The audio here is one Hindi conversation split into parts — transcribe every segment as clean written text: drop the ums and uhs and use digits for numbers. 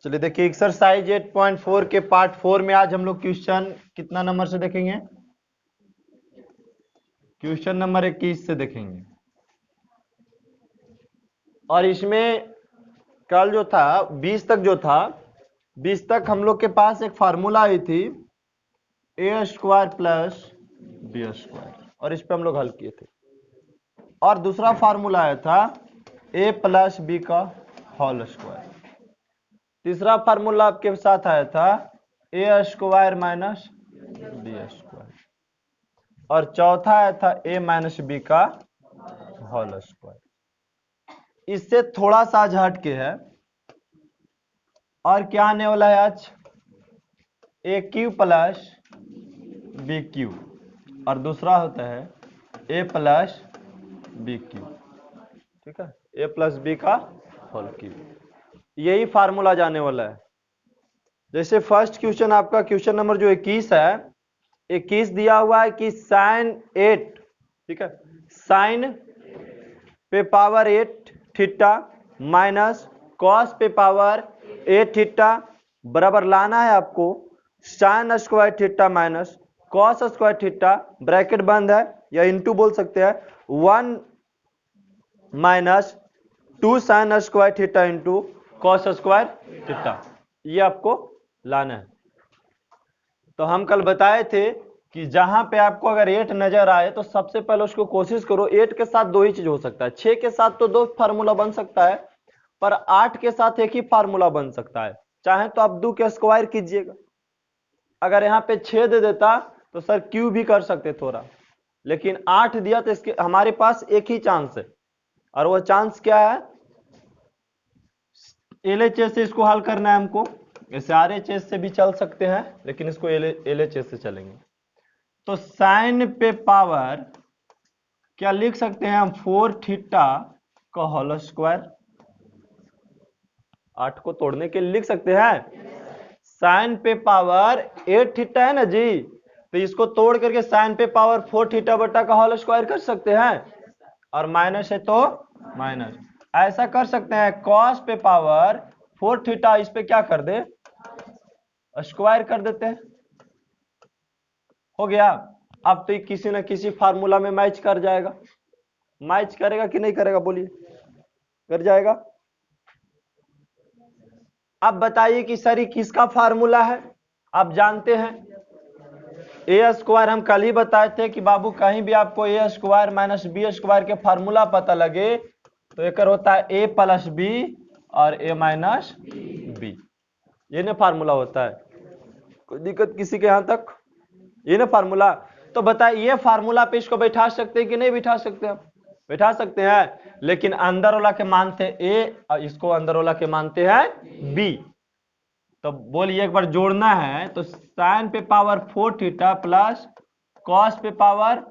चलिए देखिए एक्सरसाइज 8.4 के पार्ट 4 में आज हम लोग क्वेश्चन कितना नंबर से देखेंगे? क्वेश्चन नंबर 21 से देखेंगे। और इसमें कल जो था 20 तक जो था 20 तक हम लोग के पास एक फार्मूला आई थी ए स्क्वायर प्लस बी स्क्वायर, और इस पे हम लोग हल किए थे। और दूसरा फार्मूला आया था ए प्लस बी का होल स्क्वायर। तीसरा फार्मूला आपके साथ आया था ए स्क्वायर माइनस बी स्क्वायर, और चौथा आया था ए माइनस बी का होल स्क्वायर। इससे थोड़ा सा आज हट के है। और क्या आने वाला है आज? ए क्यू प्लस बी क्यू, और दूसरा होता है ए प्लस बी क्यू। ठीक है, ए प्लस बी का होल क्यू। यही फार्मूला जाने वाला है। जैसे फर्स्ट क्वेश्चन आपका क्वेश्चन नंबर जो 21 है, 21 दिया हुआ है कि साइन 8, ठीक है, साइन पे पावर 8 थीटा माइनस कॉस पे पावर 8 थीटा बराबर लाना है आपको sign square theta minus cos square theta, bracket बंद है या इनटू बोल सकते हैं, 1 minus 2 sign square theta into cos square theta, ये आपको लाना है। तो हम कल बताए थे कि जहां पे आपको अगर 8 नजर आए तो सबसे पहले उसको कोशिश करो। 8 के साथ दो ही चीज हो सकता है, 6 के साथ तो दो फार्मूला बन सकता है, पर 8 के साथ एक ही फार्मूला बन सकता है। चाहे तो आप 2 के स्क्वायर कीजिएगा। अगर यहाँ पे 6 दे देता तो सर क्यू भी कर सकते थोड़ा, लेकिन 8 दिया तो इसके हमारे पास एक ही चांस है, और वो चांस क्या है? LHS से इसको हल करना है हमको। ऐसे RHS से भी चल सकते हैं, लेकिन इसको LHS से चलेंगे। तो साइन पे पावर क्या लिख सकते हैं हम? 4 थीटा का होल स्क्वायर। 8 को तोड़ने के लिए लिख सकते हैं। साइन पे पावर 8 थीटा है ना जी, तो इसको तोड़ करके साइन पे पावर 4 थीटा बटा का होल स्क्वायर कर सकते हैं, और माइनस है तो माइनस। ऐसा कर सकते हैं कॉस पे पावर 4 थीटा, इस पे क्या कर दे? स्क्वायर कर देते हैं। हो गया। अब तो किसी न किसी फार्मूला में मैच कर जाएगा। मैच करेगा कि नहीं करेगा? बोलिए। कर जाएगा। अब बताइए कि सर ये किसका फार्मूला है? आप जानते हैं ए स्क्वायर, हम कल ही बताए थे कि बाबू कहीं भी आपको ए स्क्वायर माइनस बी स्क्वायर के फार्मूला पता लगे तो एक होता है ए प्लस बी और ए माइनस बी, ये ना फार्मूला होता है। कोई दिक्कत किसी के यहां तक? ये ना फार्मूला। तो बताइए ये फार्मूला पे इसको बैठा सकते हैं कि नहीं बैठा सकते? हम बैठा सकते हैं, लेकिन अंदर वाला के मानते हैं ए और इसको अंदर वाला के मानते हैं बी। तो बोलिए एक बार जोड़ना है तो साइन पे पावर 4 थीटा प्लस कॉस पे पावर,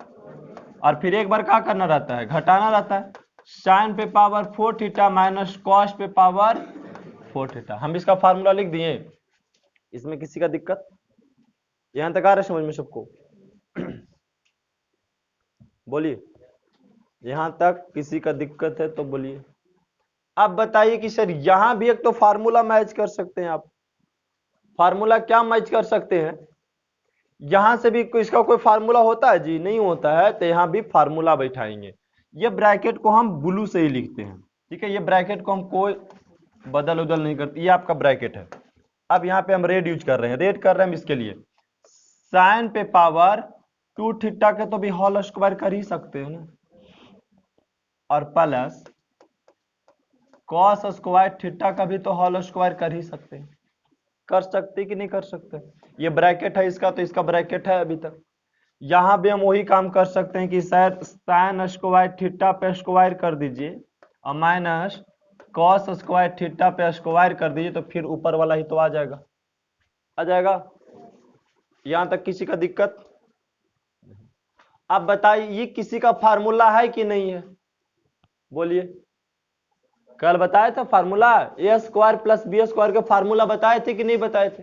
और फिर एक बार क्या करना रहता है? घटाना रहता है। साइन पे पावर 4 थीटा माइनस कॉस पे पावर 4 थीटा। हम इसका फार्मूला लिख दिए। इसमें किसी का दिक्कत? यहां तक आ रहा है समझ में सबको? बोलिए, यहां तक किसी का दिक्कत है तो बोलिए। अब बताइए कि सर यहां भी एक तो फार्मूला मैच कर सकते हैं आप। फार्मूला क्या मैच कर सकते हैं? यहां से भी इसका कोई फार्मूला होता है जी? नहीं होता है, तो यहां भी फार्मूला बैठाएंगे। ये ब्रैकेट को हम ब्लू से ही लिखते हैं, ठीक है। ये ब्रैकेट को हम कोई बदल उदल नहीं करते, ये आपका ब्रैकेट है। अब यहाँ पे हम रेड यूज कर रहे हैं। रेड कर रहे हैं हम इसके लिए साइन पे पावर 2 थीटा के तो भी होल स्क्वायर कर ही सकते हैं ना, और प्लस कॉस स्क्वायर थीटा का भी तो होल स्क्वायर कर ही सकते हैं। कर सकते कि नहीं कर सकते? ये ब्रैकेट है इसका, तो इसका ब्रैकेट है अभी तक। यहां भी हम वही काम कर सकते हैं कि शायद साइन स्क्वायर थीटा पे स्क्वायर कर दीजिए और माइनस कॉस स्क्वायर थीटा पे स्क्वायर कर दीजिए, तो फिर ऊपर वाला ही तो आ जाएगा। आ जाएगा। यहां तक किसी का दिक्कत? अब बताइए ये किसी का फार्मूला है कि नहीं है? बोलिए। कल बताया था फार्मूला ए स्क्वायर प्लस बी स्क्वायर का फार्मूला बताए थे कि नहीं बताए थे?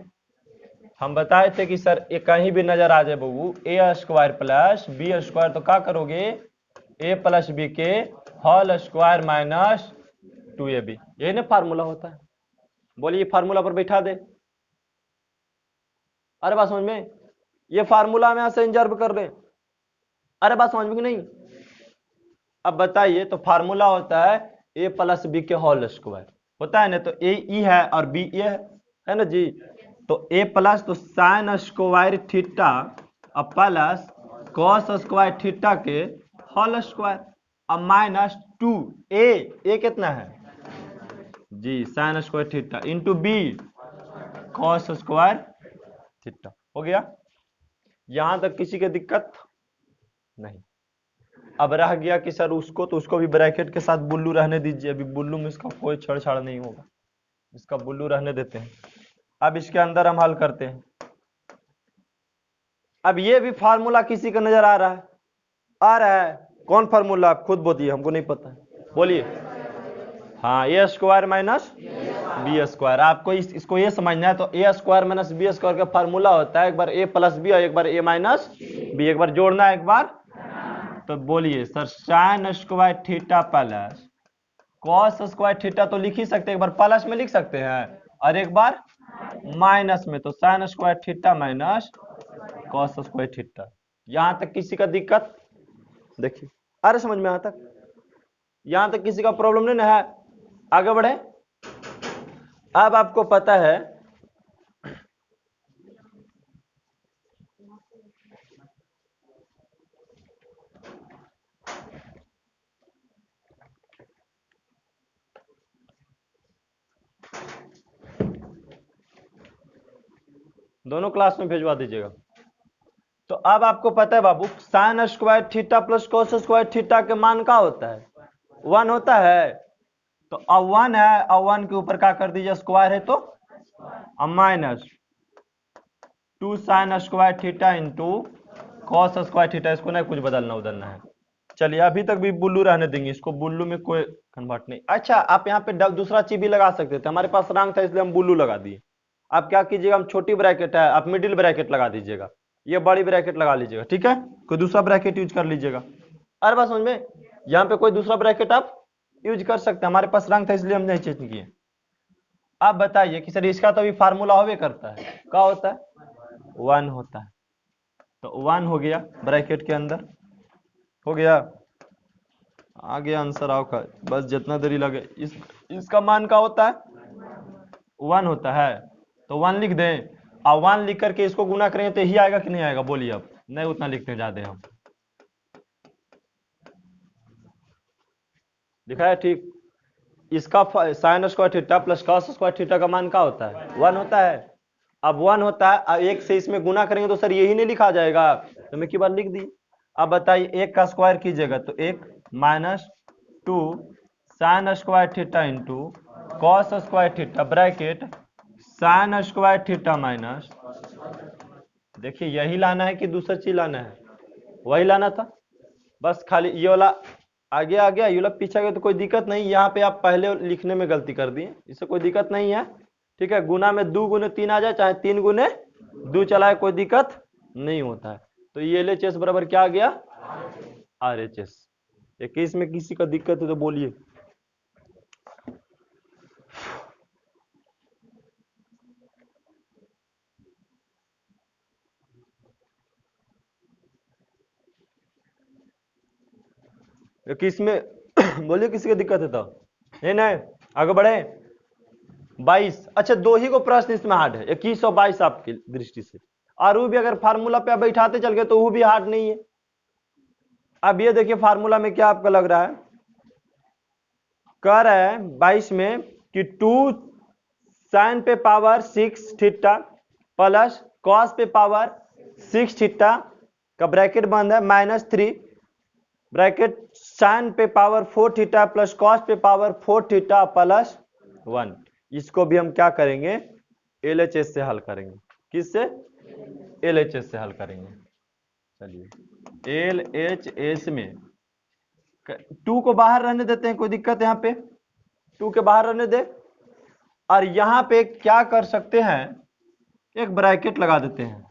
हम बताए थे कि सर ये कहीं भी नजर आ जाए बबू ए स्क्वायर प्लस बी स्क्वायर, तो क्या करोगे? ए प्लस बी के होल स्क्वायर माइनस 2ab, यही ना फार्मूला होता है। बोलिए फार्मूला पर बैठा दे। अरे बात समझ में, ये फार्मूला हम यहां से इंजर्व कर रहे। अरे बात समझ में कि नहीं? अब बताइए, तो फार्मूला होता है a प्लस बी के होल स्क्वायर होता है ना, तो a ई है और b ये है ना जी। तो a प्लस तो साइन स्क्वायर थीटा अब प्लस कॉस स्क्वायर थीटा के होल स्क्वायर अब माइनस 2a कितना है जी sine square theta into b cos square theta. हो गया, यहां तक किसी की दिक्कत नहीं। अब रह गया कि सर उसको, तो उसको भी ब्रैकेट के साथ बुल्लू रहने दीजिए, अभी बुल्लू में इसका कोई छेड़छाड़ नहीं होगा, इसका बुल्लू रहने देते हैं। अब इसके अंदर हम हल करते हैं। अब ये भी फार्मूला किसी का नजर आ रहा है? आ रहा है। कौन फार्मूला? आप खुद बोलिए, हमको नहीं पता है, बोलिए। हाँ, ए स्क्वायर माइनस बी स्क्वायर। आपको इसको ये समझना है, तो ए स्क्वायर माइनस बी स्क्वायर का फार्मूला होता है एक बार ए प्लस बी और एक बार ए माइनस बी, एक बार जोड़ना है एक बार। तो बोलिए sir sign square theta plus cos square theta तो लिख ही सकते हैं, एक बार प्लस में लिख सकते हैं और एक बार माइनस में, तो sine square theta minus cos square theta. यहां तक किसी का दिक्कत? देखिए, अरे समझ में यहां तक किसी का प्रॉब्लम नहीं ना है? आगे बढ़े। अब आपको पता है दोनों क्लास में भेजवा दीजिएगा। तो अब आपको पता है बाबू, sine square theta plus cos square theta के मान का होता है 1 होता है। तो अब 1 है और 1 के ऊपर क्या कर दीजिए, स्क्वायर है तो अब minus 2 sign square theta into cos square theta. इसको नहीं कुछ बदलना उदलना है। चलिए अभी तक भी बुल्लू रहने देंगे, इसको बुल्लू में कोई कन्वर्ट नहीं। अच्छा, आप यहाँ पे दूसरा चीज भी लगा सकते थे, हमारे पास रंग था इसलिए हम बुल्लू लगा दिए। आप क्या कीजिएगा, हम छोटी ब्रैकेट है, आप मिडिल ब्रैकेट लगा दीजिएगा, ये बड़ी ब्रैकेट लगा लीजिएगा, ठीक है? कोई दूसरा ब्रैकेट यूज कर लीजिएगा। अरे बात समझ में, यहाँ पे कोई दूसरा ब्रैकेट आप यूज कर सकते हैं, हमारे पास रंग था इसलिए हम नहीं चेंज किए। आप बताइए कि सर इसका तो अभी फार्मूला होवे करता है, क्या होता है 1 होता है। तो 1 हो गया ब्रैकेट के अंदर, हो गया, आ गया आंसर आपका, बस जितना देरी लगे। इसका मान का होता है 1 होता है, तो 1 लिख दें और 1 लिख करके इसको गुना करेंगे तो यही आएगा कि नहीं आएगा? बोलिए। अब नहीं उतना लिखते ज्यादा हम, लिखा है ठीक। इसका sign square theta plus cos square theta का मान का होता है 1 होता है। अब 1 होता है, अब 1 से इसमें गुना करेंगे तो सर यही नहीं लिखा जाएगा, तो मैं की बार लिख दी। अब बताइए 1 का स्क्वायर कीजिएगा तो 1 minus 2 sign square theta into cos square theta bracket sign square theta minus, देखिए यही लाना है कि दूसरा चीज लाना है? वही लाना था, बस खाली ये वाला आगे आ गया, ये वाला पीछे गया तो कोई दिक्कत नहीं। यहाँ पे आप पहले लिखने में गलती कर दिए, इससे कोई दिक्कत नहीं है, ठीक है? गुना में 2 गुने 3 आ जाए, चाहे 3 गुने 2 चलाए, कोई दिक्कत नहीं होता है। तो ये LHS बराबर क्या आ गया RHS। 21 में किसी का दिक्कत है तो बोलिए। किस में बोलिए किसी का दिक्कत है तो नहीं आगे बढ़े। 22, अच्छा 2 ही को प्रश्न इसमें हार्ड है, 21 और 22 आपकी दृष्टि से, और वो भी अगर फार्मूला पे आप बैठाते चल गए तो वो भी हार्ड नहीं है। अब ये देखिए फार्मूला में क्या आपको लग रहा है, कह रहा है 22 में कि 2 साइन पे पावर 6 थीटा प्लस कॉस पे पावर 6 थीटा का ब्रैकेट बंद है माइनस 3 ब्रैकेट साइन पे पावर 4 थीटा प्लस कॉस पे पावर 4 थीटा प्लस 1। इसको भी हम क्या करेंगे, LHS से हल करेंगे। किससे? LHS से हल करेंगे। चलिए LHS में 2 को बाहर रहने देते हैं, कोई दिक्कत यहाँ पे 2 के बाहर रहने दे, और यहाँ पे क्या कर सकते हैं, एक ब्रैकेट लगा देते हैं,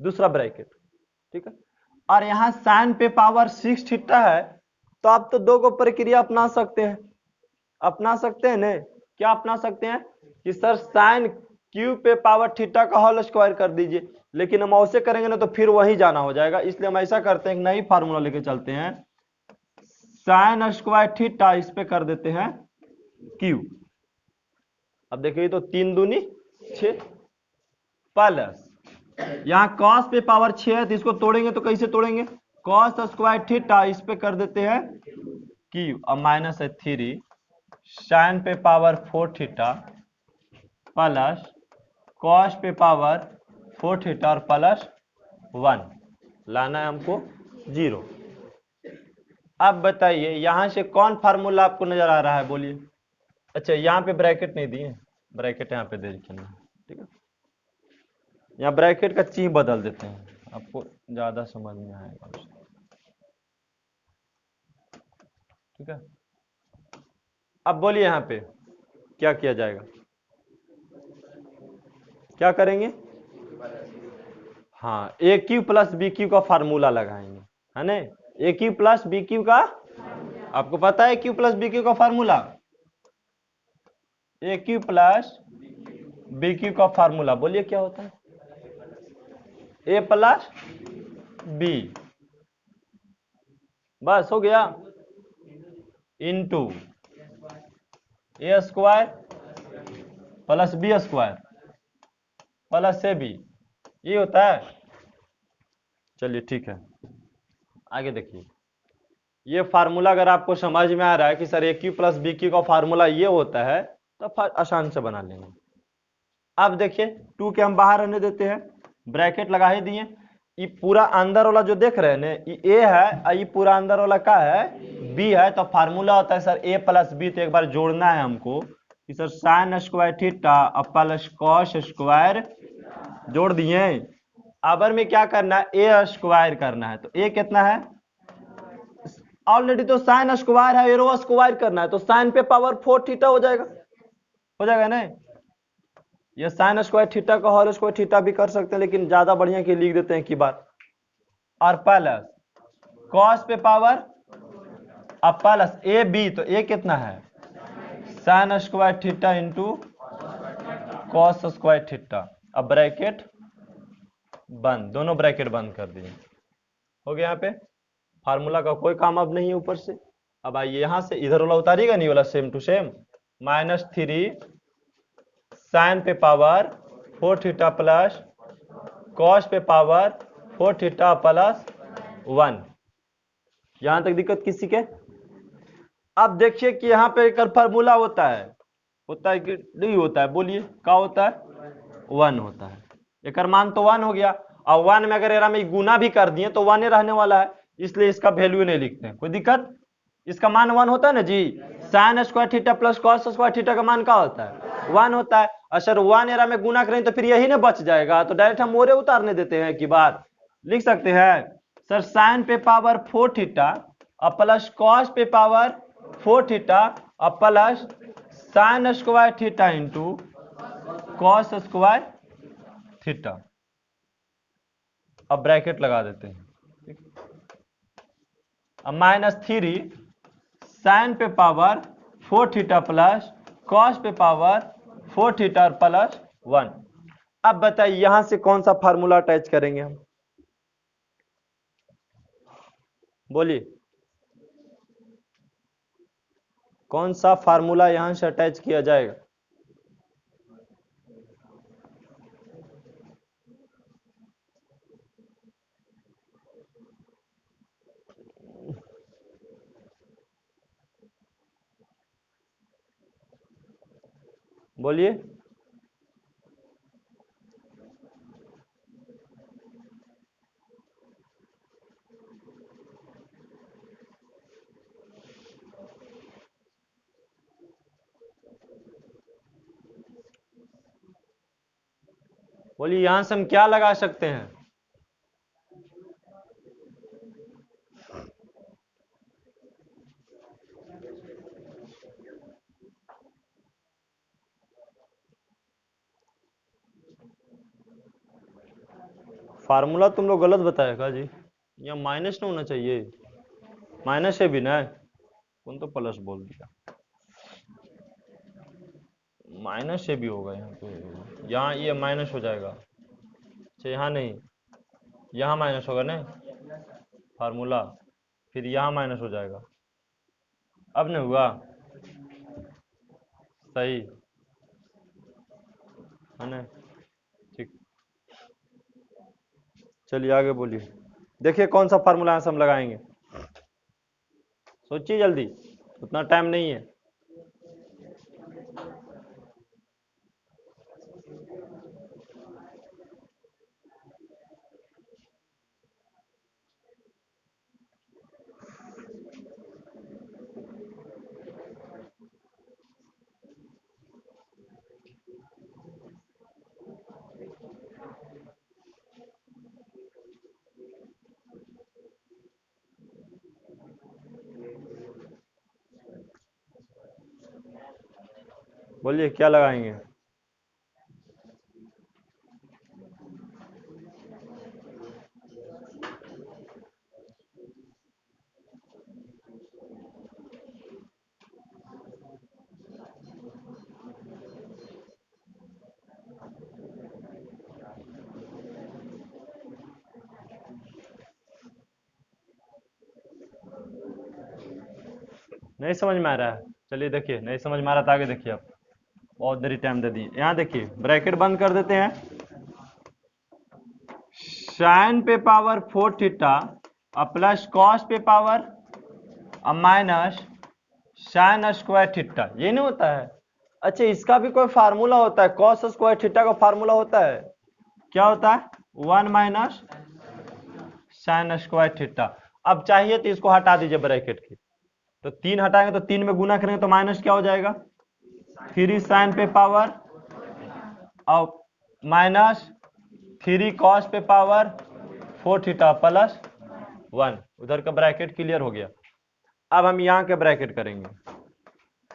दूसरा ब्रैकेट, ठीक है? और यहाँ साइन पे पावर 6 थीटा है, तो आप तो 2 को प्रक्रिया अपना सकते हैं, अपना सकते हैं ना? क्या अपना सकते हैं? कि सर साइन क्यू पे पावर थीटा का होल स्क्वायर कर दीजिए, लेकिन हम ऐसे करेंगे ना तो फिर वही जाना हो जाएगा, इसलिए हम ऐसा करते हैं, नई फार्मूला लेके चलते हैं, साइन स्क्वायर थीटा इस पे कर देते हैं क्यू। अब देखिए तो 3 दूनी 6 प्लस यहाँ कॉस पे पावर 6 है तो इसको तोड़ेंगे तो कैसे तोड़ेंगे, कॉस स्क्वायर थीटा इस पे कर देते हैं क्यू, अब माइनस है 3 साइन पे पावर 4 थीटा प्लस कॉस पे पावर 4 थीटा और प्लस 1 लाना है हमको 0। अब बताइए यहां से कौन फार्मूला आपको नजर आ रहा है, बोलिए। अच्छा यहाँ पे ब्रैकेट नहीं दिए, ब्रैकेट यहाँ पे दे देना, ठीक है। यहाँ ब्रैकेट का चिन्ह बदल देते हैं, आपको ज्यादा समझ में आएगा, ठीक है। अब बोलिए यहाँ पे क्या किया जाएगा, क्या करेंगे, हाँ ए क्यू प्लस बी क्यू का फार्मूला लगाएंगे, है ना। ए क्यू प्लस बी क्यू का, आपको पता है क्यू प्लस बी क्यू का फार्मूला, ए क्यू प्लस बी क्यू का फार्मूला बोलिए क्या होता है, ए प्लस बी, बस हो गया, into a square plus b square plus a b, ये होता है। चलिए ठीक है, आगे देखिए, ये फार्मूला अगर आपको समझ में आ रहा है कि सर ए क्यू प्लस बी क्यू का फार्मूला ये होता है, तो आसान से बना लेंगे। अब देखिए 2 के हम बाहर रहने देते हैं, ब्रैकेट लगा ही दिए, ये पूरा अंदर वाला जो देख रहे हैं ना, ये ए है और ये पूरा अंदर वाला क्या है, बी है, तो फार्मूला होता है सर ए प्लस बी, तो एक बार जोड़ना है हमको कि sir sign square theta plus cos square, जोड़ दिए। अबर में क्या करना है, ए स्क्वायर करना है, तो ए कितना है, ऑलरेडी तो साइन स्क्वायर है, एरो स्क्वायर करना है, तो साइन पे पावर 4 थीटा हो जाएगा ना। ये साइन स्क्वायर थीटा का होल स्क्वायर थीटा भी कर सकते हैं, लेकिन ज्यादा बढ़िया के लिख देते हैं की बात, और प्लस कॉस पे पावर अब प्लस ए बी, तो ए कितना है sign square theta into cos square theta. अब ब्रैकेट बंद, दोनों ब्रैकेट बंद कर दिए, हो गया। यहाँ पे फार्मूला का कोई काम अब नहीं है ऊपर से। अब आइए यहां से इधर वाला उतारिएगा, नहीं वाला सेम टू सेम, -3 साइन पे पावर 4 थीटा प्लस कॉस पे पावर 4 थीटा प्लस 1। यहां तक दिक्कत किसी के। अब देखिए कि यहाँ पे एक फार्मूला होता है कि नहीं होता है, बोलिए क्या होता है, 1 होता है। एक मान तो 1 हो गया, और 1 में अगर में गुना भी कर दिए तो 1 ही रहने वाला है, इसलिए इसका वैल्यू नहीं लिखते हैं, कोई दिक्कत। इसका मान 1 होता है ना जी, sine square theta plus cos square theta का मान क्या होता है, 1 होता है। अगर 1 एरा में गुना करें तो फिर यही ना बच जाएगा, तो डायरेक्ट हम मोरे उतारने देते हैं की बात, लिख सकते हैं सर साइन पे पावर 4 थीटा और प्लस कॉस पे पावर 4 थीटा और plus sign square theta into cos square theta. अब ब्रैकेट लगा देते हैं, अब -3 साइन पे पावर 4 थीटा प्लस कॉस पे पावर 4 थीटा और प्लस 1। अब बताइए यहां से कौन सा फार्मूला अटैच करेंगे हम, बोलिए कौन सा फार्मूला यहां से अटैच किया जाएगा। बोलिए यहां से हम क्या लगा सकते हैं, फार्मूला तुम लोग गलत बताएगा जी, यहाँ माइनस ना होना चाहिए, माइनस है भी ना, कौन तो प्लस बोल दिया, माइनस से भी होगा यहाँ पे, यहाँ ये माइनस हो जाएगा। अच्छा यहाँ नहीं, यहाँ माइनस होगा नहीं फार्मूला, फिर यहाँ माइनस हो जाएगा। अब नहीं हुआ सही है ना? ठीक, चलिए आगे बोलिए। देखिए कौन सा फार्मूला यहाँ से हम लगाएंगे, सोचिए जल्दी, उतना टाइम नहीं है। बोलिए क्या लगाएंगे। नहीं समझ में आ रहा है, चलिए देखिए, नहीं समझ में आ रहा था आगे देखिए। आप बहुत देरी टाइम दे दी। यहाँ देखिए ब्रैकेट बंद कर देते हैं, साइन पे पावर 4 थीटा प्लस कॉस पे power minus sine square theta, ये नहीं होता है। अच्छा इसका भी कोई फार्मूला होता है, कॉस स्क्वायर थीटा का फार्मूला होता है, क्या होता है 1 माइनस साइन स्क्वायर थीटा। अब चाहिए तो इसको हटा दीजिए ब्रैकेट की, तो 3 हटाएंगे तो 3 में गुना करेंगे तो माइनस क्या हो जाएगा 3 साइन पे पावर और माइनस 3 कॉस पे पावर 4 थीटा प्लस 1। उधर का ब्रैकेट क्लियर हो गया। अब हम यहाँ के ब्रैकेट करेंगे,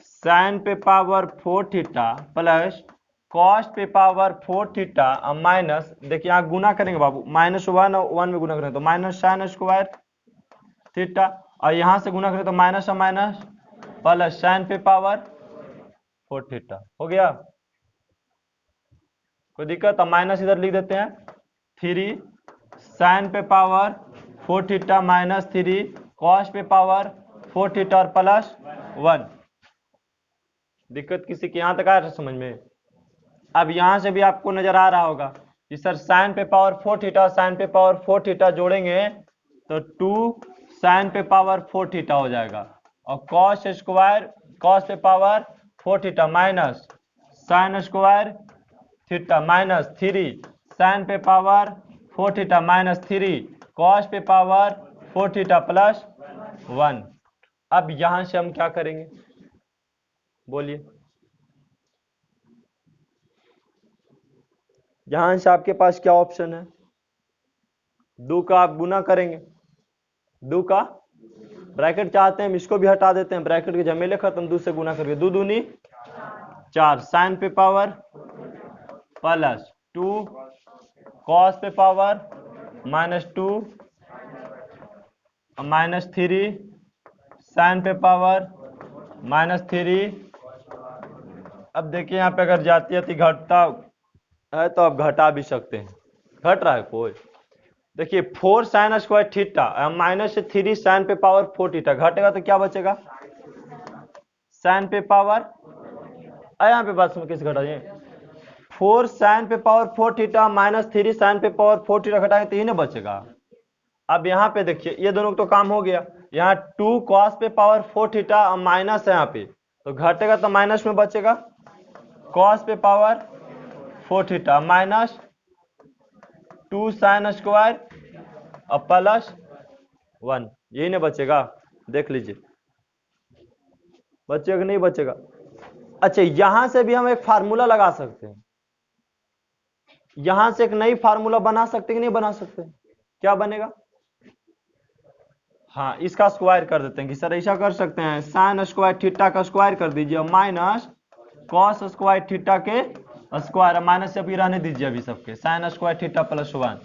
साइन पे पावर 4 थीटा प्लस कॉस पे पावर 4 थीटा और माइनस, देखिए यहाँ गुना करेंगे बाबू, -1 और 1 में गुना करेंगे तो माइनस साइन स्क्वायर थीटा, और यहाँ से गुना करें तो माइनस और माइनस प्लस साइन पे पावर 4 थीटा। हो गया, कोई दिक्कत? अब माइनस इधर लिख देते हैं, 3 साइन पे पावर 4 थीटा माइनस 3 कॉस पे पावर 4 थीटा और प्लस 1। दिक्कत किसी के यहाँ तक आ रहा है समझ में? अब यहाँ से भी आपको नजर आ रहा होगा कि सर साइन पे पावर 4 थीटा और साइन पे पावर 4 थीटा जोड़ेंगे तो 2 साइन पे पावर 4 थीटा हो जाएगा, और कॉस स्क्वायर कॉस पे power 4 theta minus sine square theta minus 3 sine पे पावर 4 थीटा माइनस 3 कॉस पे पावर 4 थीटा प्लस 1। अब यहां से हम क्या करेंगे बोलिए? यहां से आपके पास क्या ऑप्शन है, 2 का आप गुना करेंगे, 2 का ब्रैकेट चाहते हैं हम इसको भी हटा देते हैं, ब्रैकेट के झमेले खत्म, 2 से गुना करके 2 दूनी 4 साइन पे पावर प्लस 2 कॉस पे पावर -2 -3 साइन पे पावर -3। अब देखिए यहाँ पे अगर जाती घटता है तो आप घटा भी सकते हैं, घट रहा है कोई? देखिए 4 साइन स्क्वायर थीटा माइनस से 3 साइन पे पावर 4 थीटा घटेगा तो क्या बचेगा साइन पे पावर, यहाँ पे बात समझ कैसे घटा जाए, 4 साइन पे पावर 4 थीटा माइनस 3 साइन पे पावर 4 थीटा घटाएंगे तो ये ना बचेगा। अब यहाँ पे देखिए ये दोनों तो काम हो गया, यहाँ 2 कॉस पे पावर 4 थीटा और माइनस है यहाँ पे, तो घटेगा तो माइनस में बचेगा कॉस पे power 4 theta minus 2 sine square और प्लस 1, यही ना बचेगा, देख लीजिए बचेगा कि नहीं बचेगा। अच्छा यहां से भी हम एक फार्मूला लगा सकते हैं, यहां से एक नई फार्मूला बना सकते कि नहीं बना सकते? क्या बनेगा? हाँ इसका स्क्वायर कर देते हैं कि सर ऐसा कर सकते हैं, साइन स्क्वायर थीटा का स्क्वायर कर दीजिए माइनस कॉस स्क्वायर थीटा के स्क्वायर, माइनस से अभी रहने दीजिए अभी सबके, साइन स्क्वायर थीटा प्लस 1।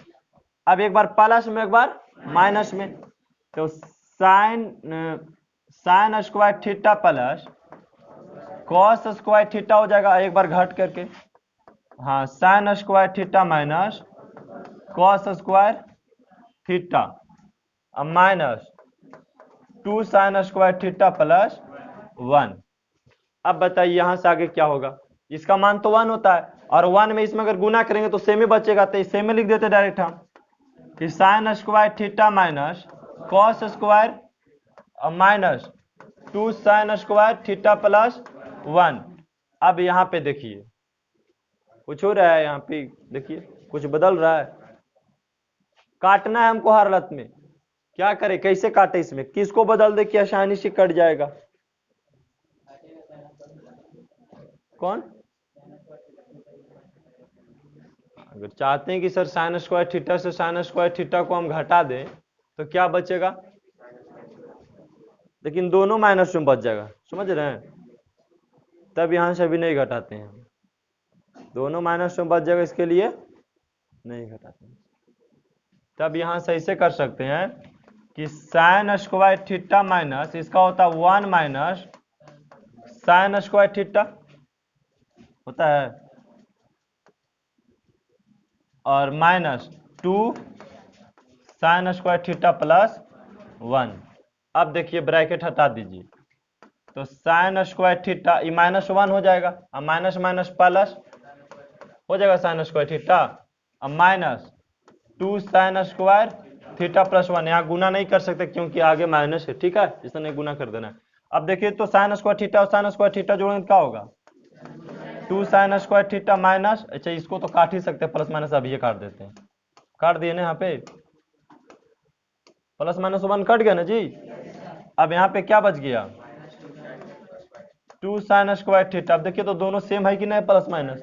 अब एक बार प्लस में एक बार माइनस में, तो sine square theta plus cos square theta हो जाएगा, एक बार घट करके, हाँ sign square theta minus cos square theta minus 2 sign square theta plus 1। अब बताइए यहां से आगे क्या होगा, इसका मान तो 1 होता है और 1 में इसमें अगर गुना करेंगे तो सेम ही बचेगा, तो सेम में लिख देते डायरेक्ट हम कि sign square theta minus cos square minus 2 sign square theta plus 1। अब यहाँ पे देखिए कुछ हो रहा है, यहाँ पे देखिए कुछ बदल रहा है, काटना है हमको हर हालत में, क्या करें कैसे काटे, इसमें किसको बदल दे कि आसानी से कट जाएगा, कौन? अगर चाहते हैं कि सर साइन स्क्वायर थीटा से साइन स्क्वायर थीटा को हम घटा दें तो क्या बचेगा, लेकिन दोनों माइनस में बच जाएगा, समझ रहे हैं, तब यहां से अभी नहीं घटाते हैं, दोनों माइनस में बच जाएगा इसके लिए नहीं घटाते हैं। तब यहां से ऐसे कर सकते हैं कि साइन स्क्वायर थीटा माइनस इसका होता है 1 माइनस साइन स्क्वायर थीटा होता है और minus 2 sign square theta plus 1। अब देखिए ब्रैकेट हटा दीजिए, तो साइन स्क्वायर थीटा ये -1 हो जाएगा और माइनस माइनस प्लस हो जाएगा साइन स्क्वायर थीटा और minus 2 sign square theta plus 1। यहाँ गुना नहीं कर सकते क्योंकि आगे माइनस है, ठीक है, इसने गुना कर देना है। अब देखिए तो साइन स्क्वायर थीटा और साइन स्क्वायर थीटा जोड़ेंगे क्या होगा, 2 साइन स्क्वायर थीटा माइनस, अच्छा इसको तो काट ही सकते हैं, प्लस माइनस अभी ये काट देते हैं, काट दिए ना यहाँ पे, प्लस माइनस 1 कट गया ना जी। अब यहाँ पे क्या बच गया 2 साइन स्क्वायर थीटा, अब देखिए तो दोनों सेम है कि नहीं, प्लस माइनस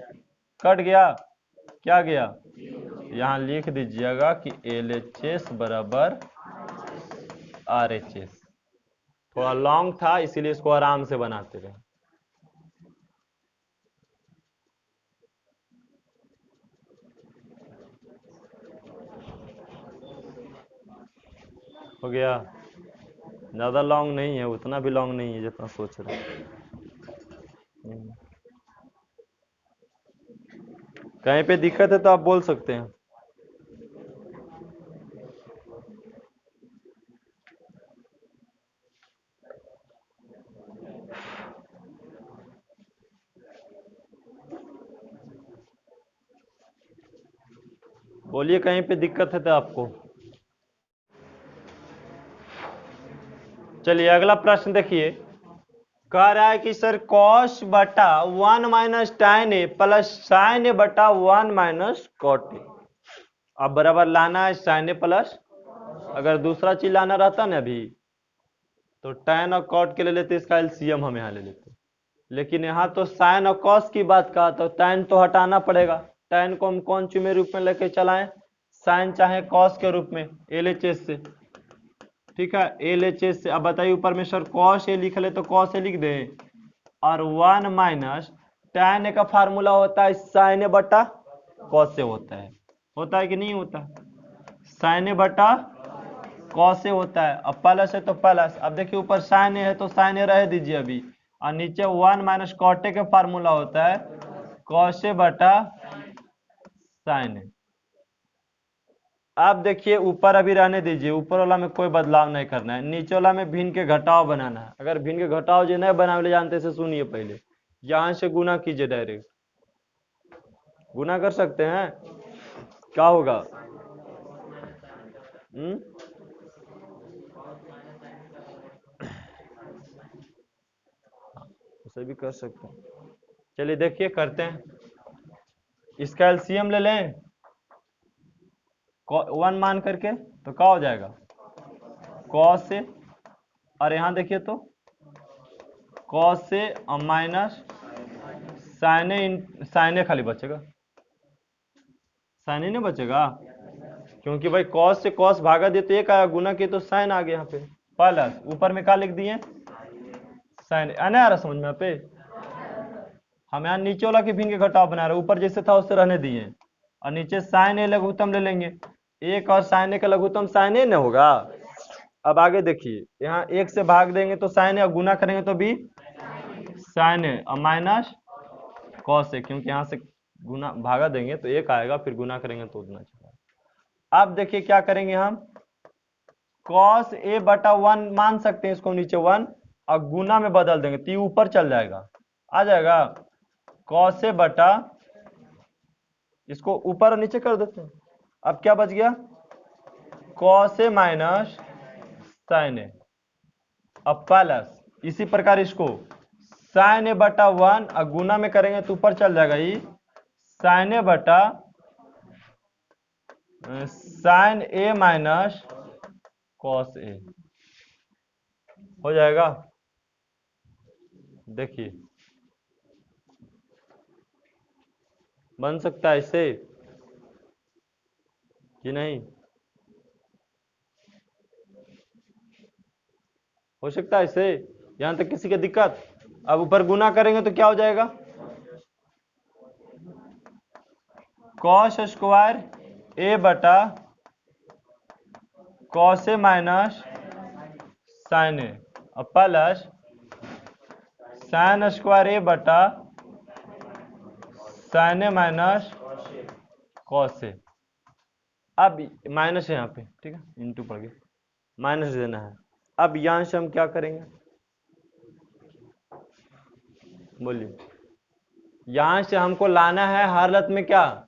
कट गया, क्या गया, यहाँ लिख दीजिएगा कि LHS बराबर RHS। थोड़ा लॉन्ग था इसीलिए इसको आराम से बनाते रहे। हो गया, ज्यादा लॉन्ग नहीं है, उतना भी लॉन्ग नहीं है जितना सोच रहे हैं। कहीं पे दिक्कत है तो आप बोल सकते हैं। बोलिए कहीं पे दिक्कत है तो आपको। चलिए अगला प्रश्न देखिए, कह रहा है कि सर कॉस बटा 1 minus tan a plus sine a बटा 1 माइनस कॉट ए। अब बराबर लाना है साइन ए प्लस, अगर दूसरा चीज लाना रहता ना अभी तो tan और कॉट के ले लेते, इसका एलसीएम हम यहाँ ले लेते, लेकिन यहाँ तो साइन और कॉस की बात कहा तो tan तो हटाना पड़ेगा, tan को हम कौन सी में रूप में लेके चलाएं, साइन चाहे कॉस के रूप में LHS से, ठीक है LHS से। अब बताइए ऊपर में सर कॉस ए लिख ले तो कॉस ए लिख दे, और 1 माइनस tan ए का फार्मूला होता है साइन ए बटा कॉस से होता है कि नहीं होता, साइन ए बटा कॉस से होता है, अब प्लस है तो प्लस, अब देखिए ऊपर साइन ए है तो साइन ए रह दीजिए अभी, और नीचे 1 माइनस कॉट ए का फार्मूला होता है कॉस ए बटा साइन ए। अब देखिए ऊपर अभी रहने दीजिए, ऊपर वाला में कोई बदलाव नहीं करना है, नीचे वाला में भिन्न के घटाव बनाना है। अगर भिन्न के घटाव जो नहीं बनाने जानते से सुनिए, पहले यहां से गुना कीजिए, डायरेक्ट गुना कर सकते हैं, क्या होगा उसे भी कर सकते हैं। चलिए देखिए करते हैं, इसका एलसीएम ले लें 1 मान करके तो क्या हो जाएगा कॉस से, और यहां देखिए तो कॉस से माइनस साइन ए खाली बचेगा, साइन ए नहीं बचेगा क्योंकि भाई कॉस से कॉस भागा दिए तो एक आया, गुना किए तो साइन आ गया, यहाँ पे प्लस ऊपर में क्या लिख दिए साइन, आने आ रहा समझ में यहाँ पे, हम यहाँ नीचे वाला के भिन्न के घटाव बना रहे, ऊपर जैसे था उससे रहने दिए, और नीचे साइन ए लघुत्तम ले लेंगे, एक और साइन ए का लघुत्तम साइन ए न होगा। अब आगे देखिए यहाँ एक से भाग देंगे तो साइन ए, और गुना करेंगे तो भी साइन ए और माइनस कॉस ए, क्योंकि यहाँ से गुना भागा देंगे तो एक आएगा, फिर गुना करेंगे तो उतना चलेगा। अब देखिए क्या करेंगे हम, कॉस ए बटा 1 मान सकते हैं इसको नीचे 1, और गुना में बदल देंगे तो ये ऊपर चल जाएगा, आ जाएगा कॉस ए बटा, इसको ऊपर और नीचे कर देते हैं। अब क्या बच गया, कॉस ए माइनस साइन ए, अब प्लस इसी प्रकार इसको साइन ए बटा 1 और गुना में करेंगे तो ऊपर चल जाएगा, ये साइन ए बटा sign A minus cos A हो जाएगा। देखिए बन सकता है इससे कि नहीं, हो सकता है इससे, यहां तक किसी की दिक्कत। अब ऊपर गुना करेंगे तो क्या हो जाएगा, कॉस स्क्वायर ए बटा कॉस ए माइनस साइन ए और प्लस साइन स्क्वायर ए बटा sign A minus cos A. अब माइनस है यहाँ पे, ठीक है, इंटू पड़ गया, माइनस देना है। अब यहाँ से हम क्या करेंगे, बोलिए, यहां से हमको लाना है हर हालत में क्या,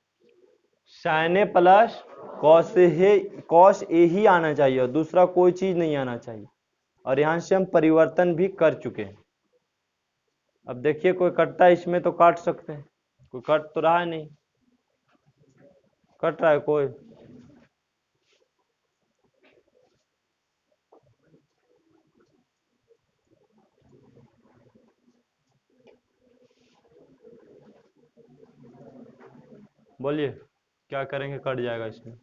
sign A plus cos A ही आना चाहिए और दूसरा कोई चीज नहीं आना चाहिए। और यहां से हम परिवर्तन भी कर चुके हैं। अब देखिए कोई कटता है इसमें तो काट सकते हैं, कोई कट तो रहा है नहीं, कट रहा है कोई, बोलिए क्या करेंगे, कट जाएगा इसमें।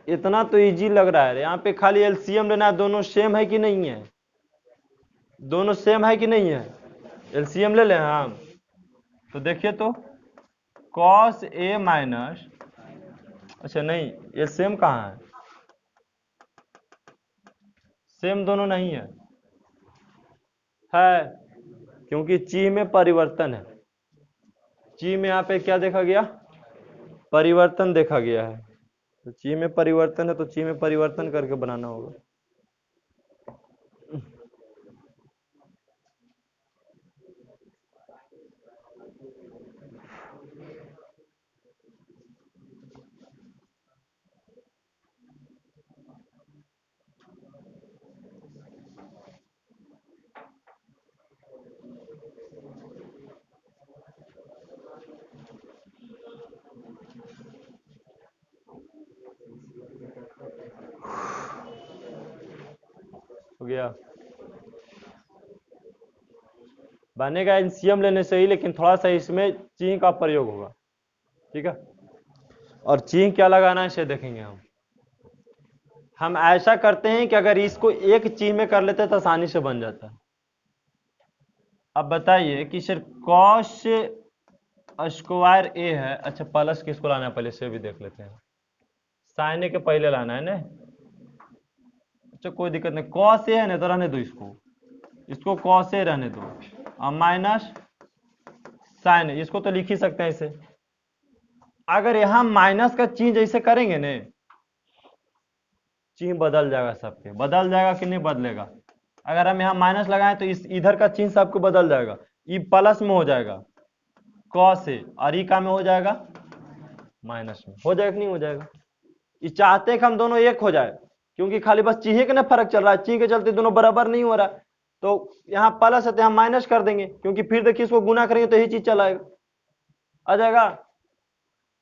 इतना तो इजी लग रहा है, यहाँ पे खाली एलसीएम लेना है, दोनों सेम है कि नहीं है, दोनों सेम है कि नहीं है, एलसीएम ले लें हम। तो देखिए तो कॉस ए माइनस, अच्छा नहीं ये सेम कहाँ है, सेम दोनों नहीं है, क्योंकि ची में परिवर्तन है, ची में यहाँ पे क्या देखा गया, परिवर्तन देखा गया है, तो ची में परिवर्तन है तो ची में परिवर्तन करके बनाना होगा। हो गया, बनेगा एलसीएम लेने से ही, लेकिन थोड़ा सा इसमें ची का प्रयोग होगा, ठीक है। और ची क्या लगाना है इसे देखेंगे हम ऐसा करते हैं कि अगर इसको एक ची में कर लेते हैं तो आसानी से बन जाता है। अब बताइए कि सर कॉस स्क्वायर ए है, अच्छा प्लस किसको लाना है पहले से भी देख लेते हैं, साइन ए के पहले लाना है ना, अच्छा कोई दिक्कत नहीं, कॉस ए है ना तो रहने दो, इसको कॉस ए रहने दो, और माइनस साइन ए, इसको तो लिख ही सकते हैं इसे। अगर यहां माइनस का चिन्ह जैसे करेंगे ने, चिन्ह बदल जाएगा सबके, बदल जाएगा कि नहीं बदलेगा, अगर हम यहाँ माइनस लगाएं तो इस इधर का चिन्ह सबको बदल जाएगा, ये प्लस में हो जाएगा कॉस ए, और ई का में हो जाएगा माइनस में, हो जाएगा कि नहीं हो जाएगा। ये चाहते हैं कि हम दोनों एक हो जाए, क्योंकि खाली बस चिन्ह के ना फर्क चल रहा है, चिन्ह के चलते दोनों बराबर नहीं हो रहा, तो यहाँ प्लस है तो यहाँ माइनस कर देंगे, क्योंकि फिर देखिए इसको गुना करेंगे तो यही चीज चलाएगा, आ जाएगा।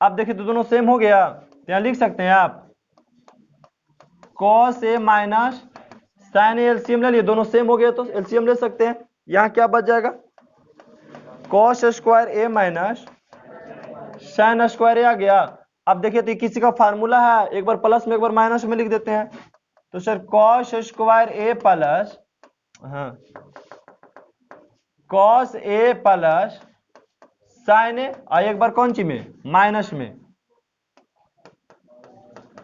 अब देखिए तो दोनों सेम हो गया, तो यहाँ लिख सकते हैं आप cos A minus sign A, LCM ले लिए, दोनों सेम हो गए तो एलसीएम ले सकते हैं। यहाँ क्या बच जाएगा, कॉस स्क्वायर ए माइनस साइन स्क्वायर ए आ गया। अब देखिए तो किसी का फार्मूला है, एक बार प्लस में एक बार माइनस में लिख देते हैं, तो सर कॉस स्क्वायर ए प्लस, हाँ कॉस ए प्लस साइन ए, और एक बार कौन सी में, माइनस में,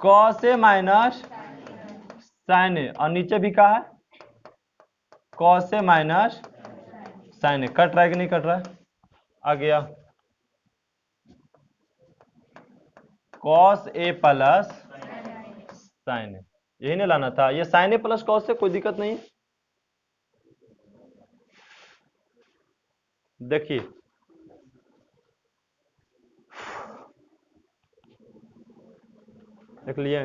कॉस ए माइनस साइन ए, और नीचे भी कहा है cos A minus sign A. Cut रहा है कि नहीं कट रहा है? आ गया कॉस ए प्लस साइन ए, यही नहीं लाना था। ये साइन ए प्लस कॉस से कोई दिक्कत नहीं है। देखिए देख लिए,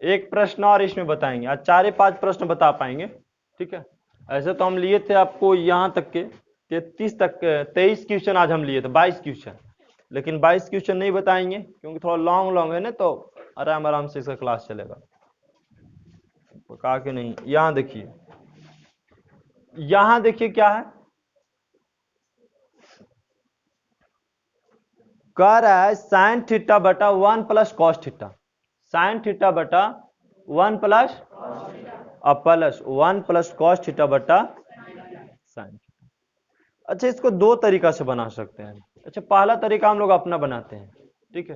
एक प्रश्न और इसमें बताएंगे, आज 4-5 प्रश्न बता पाएंगे। ठीक है, ऐसे तो हम लिए थे आपको यहाँ तक के 33 तक 23 क्वेश्चन आज हम लिए थे, 22 क्वेश्चन, लेकिन 22 क्वेश्चन नहीं बताएंगे क्योंकि थोड़ा लॉन्ग है ना, तो आराम से इसका क्लास चलेगा। कहा कि नहीं, यहाँ देखिए, यहाँ देखिए क्या है, कह रहा है साइन थीटा बटा 1 plus cos theta, sine theta बटा 1 प्लस और प्लस 1 प्लस कॉस थीटा बटा साइन थीटा। अच्छा, इसको दो तरीका से बना सकते हैं। अच्छा, पहला तरीका हम लोग अपना बनाते हैं, ठीक है,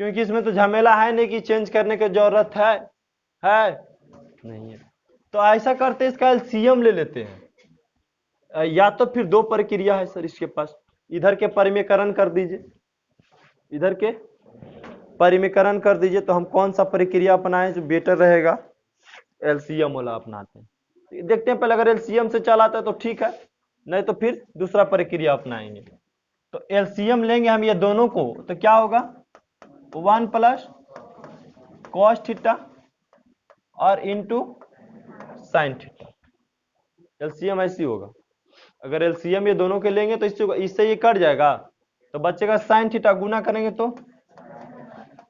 क्योंकि इसमें तो झमेला है नहीं कि चेंज करने की जरूरत है नहीं है। तो ऐसा करते इसका एलसीएम ले लेते हैं, या तो फिर दो प्रक्रिया है सर इसके पास, इधर के परिमेयकरण कर दीजिए, इधर के परिमेयकरण कर दीजिए। तो हम कौन सा प्रक्रिया अपनाएं जो बेटर रहेगा? एलसीएम वाला अपनाते हैं। देखते हैं पहले, अगर एलसीएम से चलाता है तो ठीक है, नहीं तो फिर दूसरा प्रक्रिया अपनाएंगे। तो एलसीएम लेंगे हम ये दोनों को, तो क्या होगा 1 प्लस कॉस थीटा और इंटू साइन थीटा। एलसीएम ऐसी होगा, अगर एलसीएम ये दोनों के लेंगे तो इससे ये कट जाएगा, तो बचेगा साइन थीटा, गुना करेंगे तो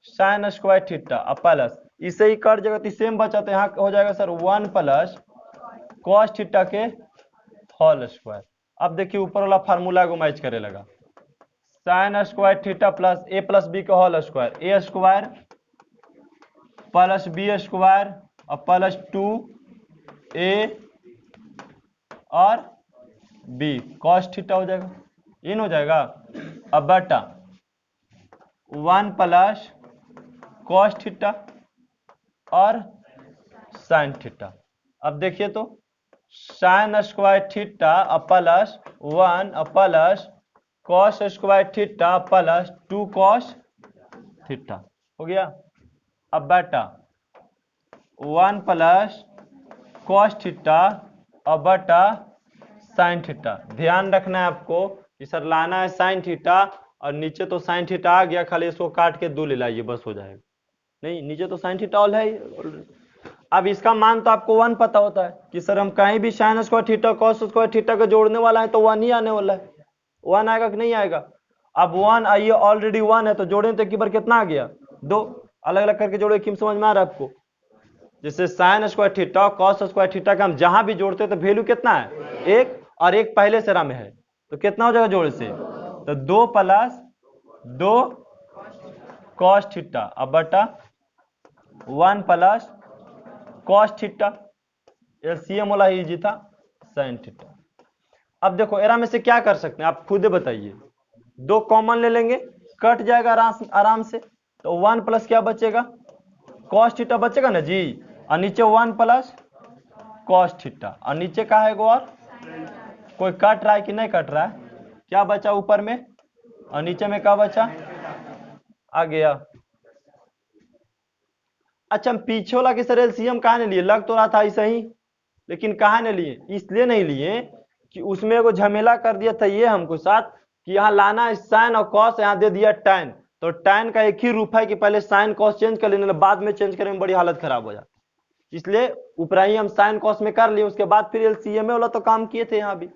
साइन स्क्वायर थीटा और प्लस इससे ही कट जाएगा, तो सेम बचा, तो यहाँ हो जाएगा सर 1 प्लस कॉस थीटा के होल स्क्वायर। अब देखिए ऊपर वाला फार्मूला को मैच करे लगा, साइन स्क्वायर थीटा प्लस ए प्लस बी का होल स्क्वायर, ए स्क्वायर प्लस बी स्क्वायर और प्लस 2a और b कॉस थीटा हो जाएगा, इन हो जाएगा। अब बटा 1 प्लस कॉस थीटा और साइन थीटा। अब देखिए तो sine square theta plus 1 plus cos square theta plus 2 cos theta हो गया। अब बेटा 1 प्लस कॉस थीटा और बटा साइन थीटा। ध्यान रखना है आपको कि सर लाना है साइन थीटा, और नीचे तो साइन थीटा आ गया, खाली इसको काट के 2 ले लाइए बस हो जाएगा। नहीं, नीचे तो साइन थीटा ऑल है ही। अब इसका मान तो आपको 1 पता होता है कि सर हम कहीं भी sign square theta cos square theta को जोड़ने वाला है तो 1 ही आने वाला है। 1 आएगा कि नहीं आएगा? अब 1 आइए, ऑलरेडी 1 है तो जोड़े तो एक बार कितना आ गया 2, अलग अलग करके जोड़े, क्यों समझ में आ रहा है आपको? जैसे sign square theta cos square theta का हम जहां भी जोड़ते हैं तो वैल्यू कितना है 1, और 1 पहले से रा में है, तो कितना हो जाएगा जोड़े से? तो 2 प्लस 2 कॉस थीटा अब बटा 1 प्लस कॉस थीटा, एलसीएम वाला इजी था, साइन थीटा। अब देखो एरा में से क्या कर सकते हैं आप खुद बताइए, 2 कॉमन ले लेंगे, कट जाएगा आराम से, तो 1 प्लस क्या बचेगा कॉस थीटा बचेगा ना जी, और नीचे 1 प्लस कॉस थीटा, और नीचे का है और कोई कट रहा है कि नहीं कट रहा है? क्या बचा ऊपर में और नीचे में क्या बचा? आ गया। अच्छा, हम पीछे वाला के सर एलसीएम कहाँ नहीं लिए, लग तो रहा था ऐसा ही, लेकिन कहाँ नहीं लिए, इसलिए नहीं लिए कि उसमें एगो झमेला कर दिया था ये हमको साथ कि यहाँ लाना है साइन और कॉस, यहाँ दे दिया टैन, तो टैन का एक ही रूप है कि पहले साइन कॉस चेंज कर लेना, बाद में चेंज करने में बड़ी हालत खराब हो जाती, इसलिए ऊपर ही हम साइन कॉस में कर लिए, उसके बाद फिर एलसीएम वाला तो काम किए थे यहाँ भी।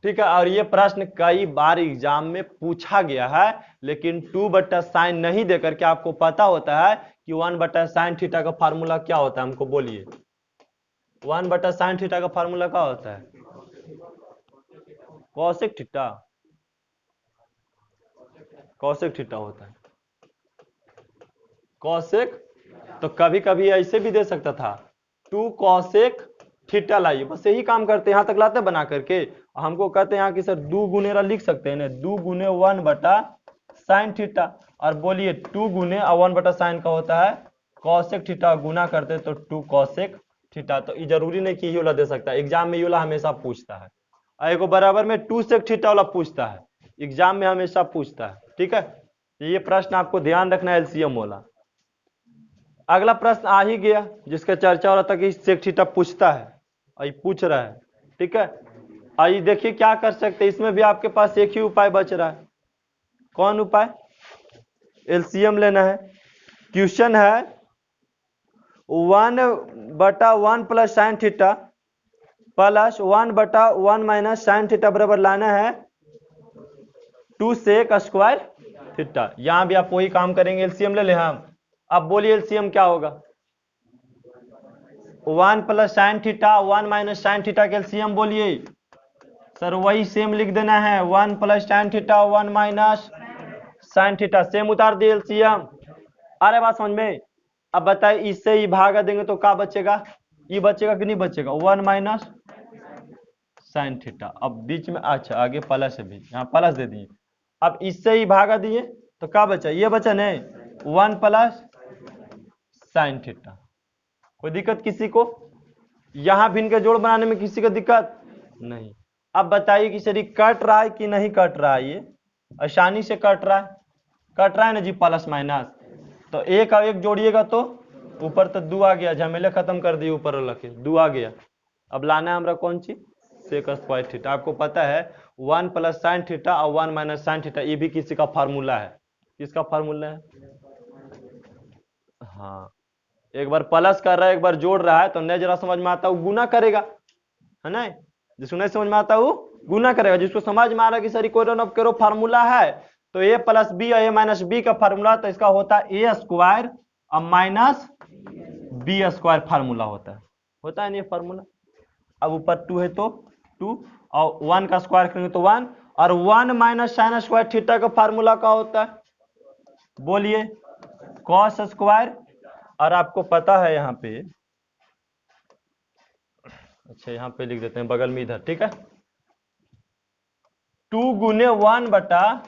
ठीक है, और ये प्रश्न कई बार एग्जाम में पूछा गया है, लेकिन 2 बटा साइन नहीं देकर के आपको पता होता है कि 1 बटा साइन थीटा का फार्मूला क्या होता है, हमको बोलिए 1 बटा साइन थीटा का फार्मूला क्या होता है? कॉसेक थीटा, कॉसेक थीटा होता है, कॉसेक। तो कभी कभी ऐसे भी दे सकता था 2 कॉसेक थीटा, लाइए बस यही काम करते हैं, यहाँ तक लाते बना करके, हमको कहते हैं यहाँ की सर 2 गुनेरा लिख सकते हैं ना, 2 गुने 1 बटा साइन थीटा, और बोलिए 2 गुने 1/sin का होता है कॉसेक थीटा, गुना करते तो 2 कॉसेक थीटा। तो ये जरूरी नहीं कि ये वाला दे सकता है, एग्जाम में ये वाला हमेशा पूछता है, और एगो बराबर में 2 सेक थीटा वाला पूछता है, एग्जाम में हमेशा पूछता है। ठीक है, ये प्रश्न आपको ध्यान रखना है, एलसीएम वाला। अगला प्रश्न आ ही गया जिसका चर्चा हो रहा था कि सेक थीटा पूछता है, और ये पूछ रहा है। ठीक है, आइए देखिए क्या कर सकते हैं, इसमें भी आपके पास एक ही उपाय बच रहा है। कौन उपाय? एलसीएम लेना है। क्वेश्चन है 1/1 plus sine theta plus 1/1 minus sine theta बराबर लाना है 2 सेक स्क्वायर थीटा। यहां भी आप वही काम करेंगे, एलसीएम ले ले हम। अब बोलिए एलसीएम क्या होगा? 1 plus sine theta 1 minus sine theta के एलसीएम बोलिए। सर वही सेम लिख देना है, 1 plus sine theta 1 minus sine theta, same उतार दिए एलसीएम। अरे बात समझ में? अब बताइए इससे ही भागा देंगे तो क्या बचेगा? ये बचेगा कि नहीं बचेगा? 1 माइनस साइन थीटा। अब बीच में अच्छा आगे प्लस है भी, यहाँ प्लस दे दिए। अब इससे ही भागा दिए तो क्या बचा? ये बचा नहीं, 1 प्लस साइन थीटा। कोई दिक्कत किसी को? यहां भी इनके जोड़ बनाने में किसी को दिक्कत नहीं। अब बताइए कि शरीर कट रहा है कि नहीं कट रहा है? ये आसानी से कट रहा है, कट रहा है ना जी, प्लस माइनस। तो एक और एक जोड़िएगा तो ऊपर तो 2 आ गया, झमेले खत्म कर दिए, ऊपर वाला के 2 आ गया। अब लाना है हमरा कौन चीज? Sec square theta. आपको पता है 1 प्लस साइन थीटा और 1 माइनस साइन थीटा, ये भी किसी का फार्मूला है। किसका फार्मूला है? हाँ, एक बार प्लस कर रहा है, एक बार जोड़ रहा है, तो नहीं जरा समझ में आता है वो गुना करेगा, है ना? जिसको नहीं समझ में आता वो गुना करेगा। जिसको समझ में आ रहा है कि सर कोई रन ऑफ करो फार्मूला है, तो ए प्लस बी और ए माइनस बी का फार्मूला, तो इसका होता है ए स्क्वायर और माइनस बी स्क्वायर फार्मूला होता है नहीं फार्मूला। अब ऊपर 2 है तो 2, और 1 का स्क्वायर करेंगे तो 1, और 1 माइनस साइन स्क्वायर थीटा का फार्मूला क्या होता है? बोलिए कॉस स्क्वायर। और आपको पता है यहाँ पे, अच्छा यहाँ पे लिख देते हैं बगल में इधर, ठीक है, 2 गुने 1 बटा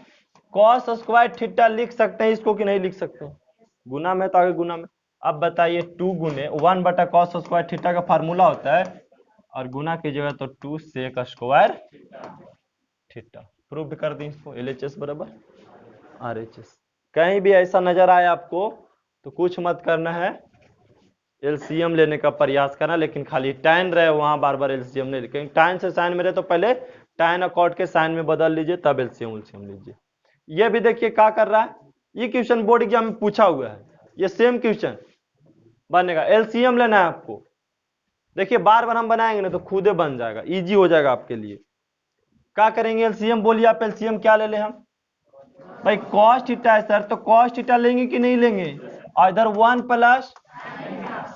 कॉस स्क्वायर थीटा लिख सकते हैं इसको कि नहीं लिख सकते? गुना में तो आगे गुना में। अब बताइए 2 गुने 1 बटा कॉस स्क्वायर थीटा का फार्मूला होता है, और गुना कीजिएगा तो 2 सेक स्क्वायर थीटा। प्रूव कर दी इसको, LHS बराबर RHS। कहीं भी ऐसा नजर आए आपको तो कुछ मत करना है, एलसीएम लेने का प्रयास करना, लेकिन खाली tan रहे वहां बार बार एलसीएम नहीं लिखेंगे। tan से साइन में रहे तो पहले tan और cot के साइन में बदल लीजिए, तब एलसीएम लीजिए। ये भी देखिए क्या कर रहा है, ये क्वेश्चन बोर्ड एग्जाम में पूछा हुआ है, ये सेम क्वेश्चन बनेगा। एलसीएम लेना है आपको, देखिए बार बार हम बनाएंगे ना तो खुदे बन जाएगा, इजी हो जाएगा आपके लिए। क्या करेंगे एलसीएम? बोलिए आप एलसीएम क्या ले लें हम? भाई cos थीटा है सर, तो cos थीटा लेंगे कि नहीं लेंगे? और इधर 1 प्लस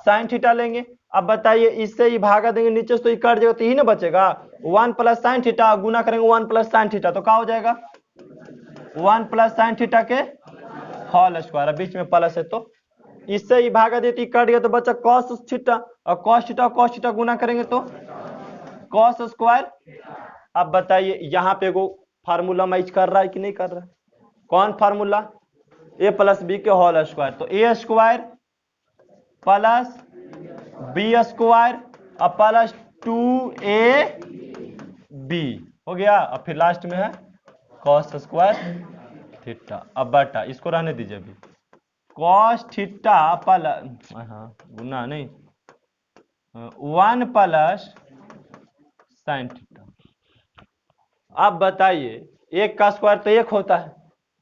साइन थीटा लेंगे। अब बताइए इससे ही भागा देंगे नीचे से तो ये कट जाएगा, तो यही ना बचेगा 1 प्लस साइन थीटा, गुना करेंगे 1 प्लस साइन थीटा, तो क्या हो जाएगा? 1 प्लस साइन थीटा के होल स्क्वायर, बीच में प्लस है तो इससे ही भागा देती, कट गया तो बचा cos थीटा, और cos थीटा गुना करेंगे तो cos स्क्वायर। अब बताइए यहाँ पे वो फार्मूला मैच कर रहा है कि नहीं कर रहा है? कौन फार्मूला? a प्लस बी के होल स्क्वायर, तो a square plus b square और प्लस 2ab हो गया, और फिर लास्ट में है cos स्क्वायर थीटा। अब बटा इसको रहने दीजिए अभी, cos थीटा प्लस, हाँ गुना नहीं, 1 प्लस साइन थीटा। अब बताइए एक का स्क्वायर तो 1 होता है,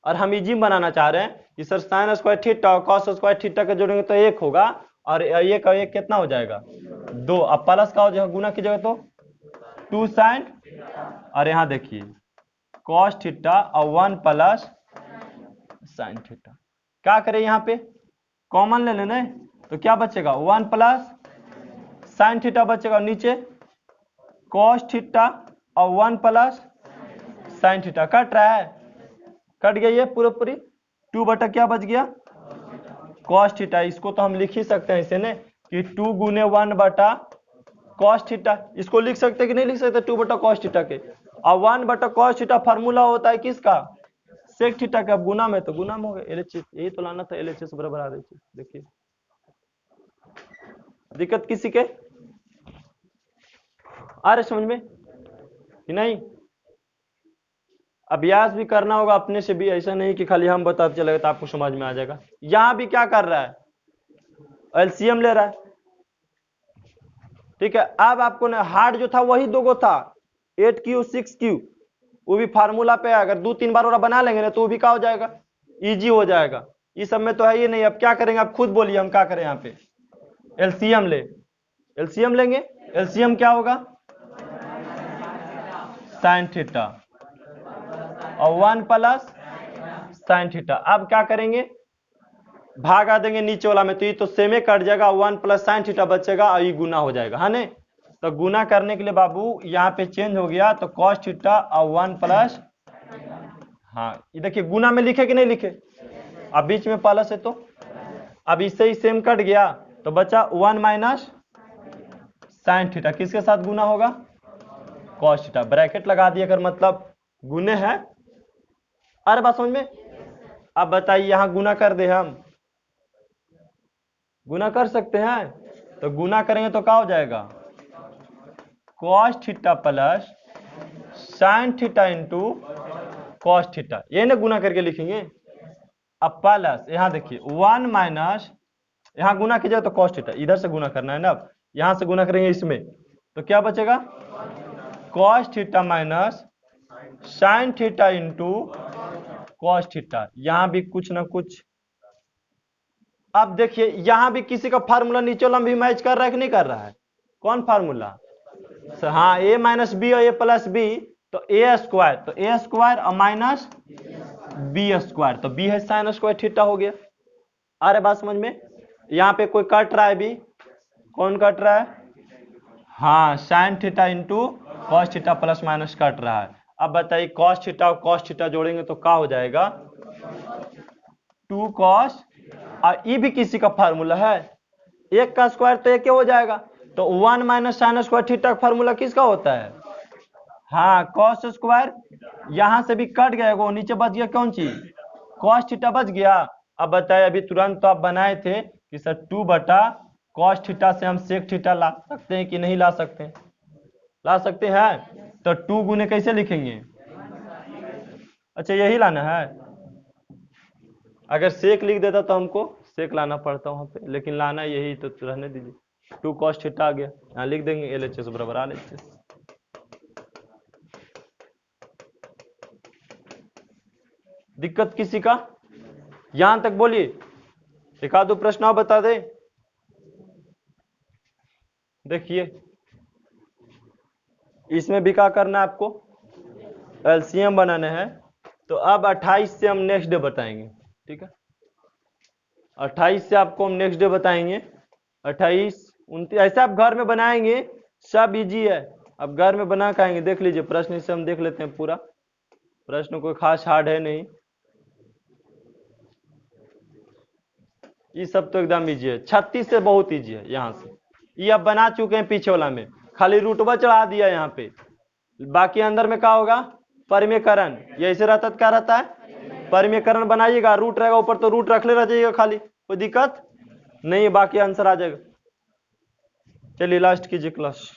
और हम इजी बनाना चाह रहे हैं कि सर साइन स्क्वायर थीटा और कॉस स्क्वायर थीटा का जोड़ेंगे तो 1 होगा, और ये का 1 कितना हो जाएगा? 2। अब प्लस का हो जाएगा, गुना कीजिएगा तो 2 साइन, और यहाँ देखिए कॉस थीटा और 1 प्लस साइन थीटा। क्या करें यहाँ पे कॉमन ले लेना, तो क्या बचेगा? 1 प्लस साइन थीटा बचेगा, नीचे कॉस थीटा और 1 प्लस साइन थीटा। कट रहा है, कट गया ये पूरा पूरी, 2 बटा क्या बच गया? Cos theta. इसको तो हम लिख ही सकते हैं इसे ने कि 2 गुने 1 बटा कॉस थीटा, इसको लिख सकते कि नहीं लिख सकते? 2 बटा कॉस थीटा के, और 1 बटा कॉस थीटा फार्मूला होता है किसका? सेक थीटा का गुना में तो गुना में हो गया LHS, यही तो लाना था LHS बराबर RHS। देखिए दिक्कत किसी के आ रहे समझ में कि नहीं? अभ्यास भी करना होगा अपने से भी, ऐसा नहीं कि खाली हम बताते चलेगा तो आपको समझ में आ जाएगा। यहां भी क्या कर रहा है, एलसीएम ले रहा है, ठीक है। अब आपको ना हार्ड जो था वही दो गो था, 8Q 6Q, वो भी फार्मूला पे अगर 2-3 बार बना लेंगे ना तो वो भी क्या हो जाएगा, इजी हो जाएगा। इस सब में तो है ही नहीं। अब क्या करेंगे आप खुद बोलिए, हम क्या करें यहाँ पे, एलसीएम ले, एलसीएम लेंगे। एलसीएम क्या होगा, साइन थीटा और 1 प्लस साइन थीटा। अब क्या करेंगे, भागा देंगे नीचे वाला में, तो ये तो सेम ही कट जाएगा, 1 प्लस साइन थीटा बचेगा और ये गुना हो जाएगा, है नहीं? तो गुना करने के लिए बाबू यहाँ पे चेंज हो गया, तो कॉस थीटा और 1 प्लस, हाँ ये देखिए गुना में लिखे कि नहीं लिखे, अब बीच में प्लस है तो अब इससे ही सेम कट गया, तो बचा 1 माइनस साइन थीटा, किसके साथ गुना होगा, कॉस थीटा। ब्रैकेट लगा दिया अगर मतलब गुने है। अरे बात समझ में? अब बताइए यहां गुना कर दे, हम गुना कर सकते हैं, तो गुना करेंगे तो क्या हो जाएगा, cos theta plus sine theta into cos theta, ये ना गुना करके लिखेंगे। अब प्लस यहां देखिए 1 माइनस, यहां गुना कीजिए तो कॉस थीटा, इधर से गुना करना है ना, अब यहां से गुना करेंगे इसमें, तो क्या बचेगा, cos theta minus sine theta into cos theta. यहां भी कुछ ना कुछ, अब देखिए यहां भी किसी का फार्मूला नीचे वाला भी मैच कर रहा है कि नहीं कर रहा है, कौन फार्मूला, हाँ a माइनस बी और a प्लस बी, तो a स्क्वायर, तो a स्क्वायर और माइनस बी स्क्वायर, तो b है साइन स्क्वायर थीटा हो गया। अरे बात समझ में? यहाँ पे कोई कट रहा है भी, कौन कट रहा है, हाँ sine theta into cos theta plus minus cut रहा है। अब बताइए कॉस थीटा और कॉस थीटा जोड़ेंगे तो क्या हो जाएगा, 2 कॉस, और ये भी किसी का फार्मूला है, एक का स्क्वायर तो एक हो जाएगा, तो 1 माइनस साइन स्क्वायर थीटा का फार्मूला किसका होता है, हाँ कॉस स्क्वायर, यहां से भी कट गया, वो नीचे बच गया कौन चीज, कॉस थीटा बच गया। अब बताइए अभी तुरंत तो आप बनाए थे कि सर 2 बटा कॉस थीटा से हम सेक थीटा ला सकते हैं कि नहीं ला सकते हैं, ला सकते हैं, तो 2 गुने कैसे लिखेंगे, अच्छा यही लाना है, अगर सेक लिख देता तो हमको सेक लाना पड़ता वहां पे, लेकिन लाना यही तो रहने दीजिए, 2 कॉस थीटा आ गया, यहाँ लिख देंगे LHS बराबर RHS। दिक्कत किसी का, यहां तक बोलिए, एक आध दो प्रश्न आप बता दे। देखिए इसमें भी क्या करना है आपको, एलसीएम बनाना है, तो अब 28 से हम नेक्स्ट डे बताएंगे, ठीक है, 28 से आपको हम नेक्स्ट डे बताएंगे, 28 29 ऐसे आप घर में बनाएंगे, सब इजी है, अब घर में बना के आएंगे। देख लीजिए प्रश्न इससे हम देख लेते हैं पूरा, प्रश्न कोई खास हार्ड है नहीं, ये सब तो एकदम इजी है, 36 से बहुत इजी है, यहाँ से ये अब बना चुके हैं पीछे वाला में, खाली रूटबा चढ़ा दिया यहाँ पे, बाकी अंदर में क्या होगा, परिमेयकरण, ये ऐसे रहता क्या रहता है, परिमेयकरण बनाइएगा, रूट रहेगा ऊपर तो रूट रख ले रह जाइएगा, खाली कोई दिक्कत नहीं है, बाकी आंसर आ जाएगा। चलिए लास्ट कीजिए क्लास।